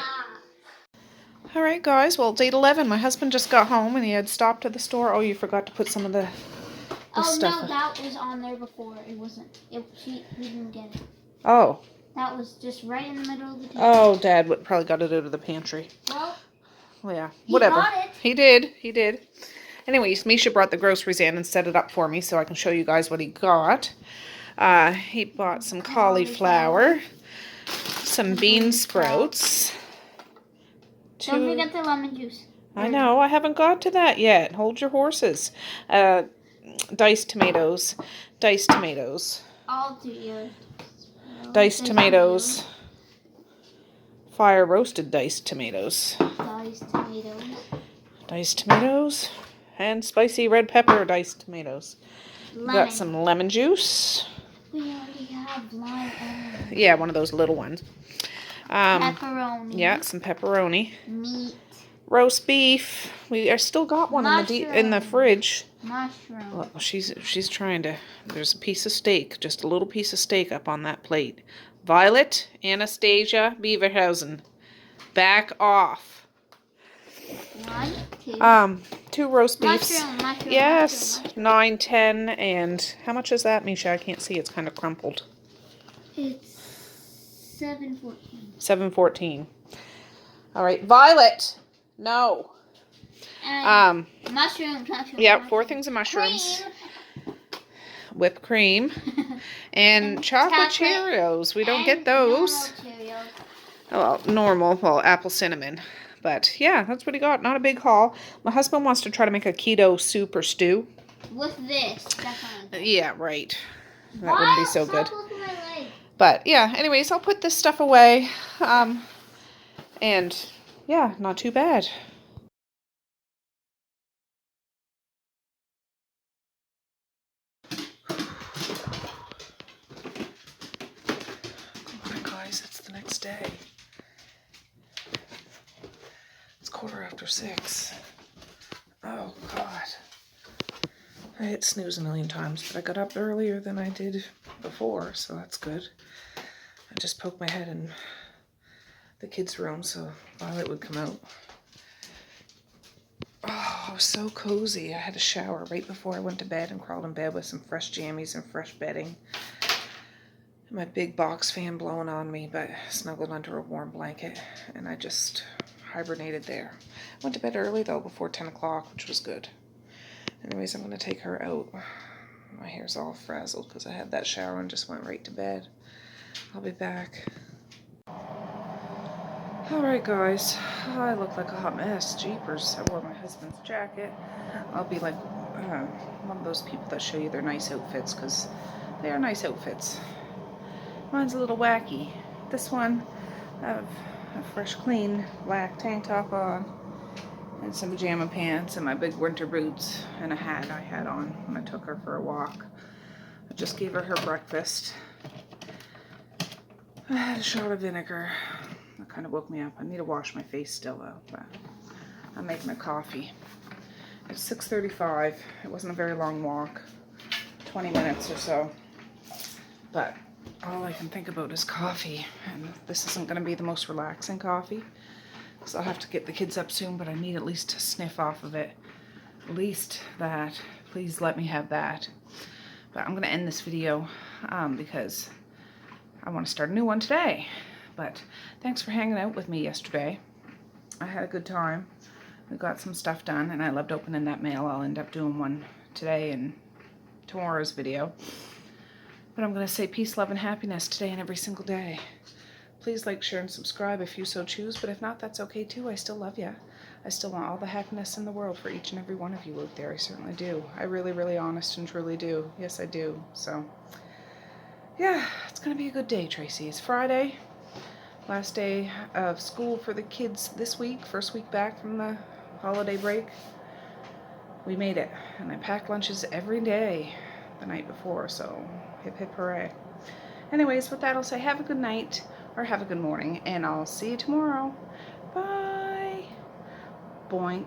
Alright guys, well it's 8:11. My husband just got home and he had stopped at the store. Oh, you forgot to put some of the stuff. Oh no, that was on there before. It wasn't. We didn't get it. Oh. That was just right in the middle of the table. Oh, Dad probably got it out of the pantry. Well, yeah, whatever. He got it. He did. Anyways, Misha brought the groceries in and set it up for me so I can show you guys what he got. He bought some cauliflower, some bean sprouts. Don't forget the lemon juice. I know, I haven't got to that yet. Hold your horses. Diced tomatoes. All to you. Diced tomatoes. Fire roasted diced tomatoes. Diced tomatoes. And spicy red pepper diced tomatoes. Got some lemon juice. We already have lime and yeah, one of those little ones. Pepperoni. Yeah, some pepperoni. Meat. Roast beef. We still got one in the fridge. Mushroom. Well, she's trying to. There's a piece of steak, just a little piece of steak up on that plate. Violet Anastasia Beaverhausen, back off. 1, 2. 2 roast beefs. Mushroom. Yes, mushroom. 9, 10, and how much is that, Misha? I can't see. It's kind of crumpled. It's 7.14. 7.14. All right, Violet. No. Mushrooms. Yeah, 4 things of mushrooms. Cream. Whipped cream. And chocolate Cheerios. We don't get those. Well, normal. Well, apple cinnamon. But yeah, that's what he got. Not a big haul. My husband wants to try to make a keto soup or stew. With this, definitely. Yeah, right. That wouldn't be so good. Stop looking at my leg. But yeah, anyways, I'll put this stuff away. And yeah, not too bad. Come on, guys, it's the next day. It's 6:15. Oh, God. I hit snooze a million times, but I got up earlier than I did before, so that's good. I just poked my head in the kids' room so Violet would come out. Oh, it was so cozy. I had a shower right before I went to bed and crawled in bed with some fresh jammies and fresh bedding. My big box fan blowing on me, but snuggled under a warm blanket, and I just hibernated there. Went to bed early though, before 10 o'clock, which was good. Anyways, I'm gonna take her out. My hair's all frazzled because I had that shower and just went right to bed. I'll be back. Alright guys, I look like a hot mess. Jeepers, I wore my husband's jacket. I'll be like one of those people that show you their nice outfits, because they are nice outfits. Mine's a little wacky. This one, I have a fresh clean black tank top on and some pajama pants and my big winter boots and a hat I had on when I took her for a walk. I just gave her breakfast. I had a shot of vinegar. That kind of woke me up. I need to wash my face still though, but I'm making a coffee. It's 6:35. It wasn't a very long walk, 20 minutes or so, but all I can think about is coffee, and this isn't going to be the most relaxing coffee because I'll have to get the kids up soon, but I need at least a sniff off of it. At least that. Please let me have that. But I'm going to end this video because I want to start a new one today. But thanks for hanging out with me yesterday. I had a good time. We got some stuff done, and I loved opening that mail. I'll end up doing one today and tomorrow's video. But I'm going to say peace, love, and happiness today and every single day. Please like, share, and subscribe if you so choose. But if not, that's okay too. I still love you. I still want all the happiness in the world for each and every one of you out there. I certainly do. I really, really honest and truly do. Yes, I do. So, yeah, it's going to be a good day, Tracy. It's Friday. Last day of school for the kids this week. First week back from the holiday break. We made it. And I packed lunches every day the night before, so hip hip hooray. Anyways, with that, I'll say have a good night or have a good morning, and I'll see you tomorrow. Bye. Boink.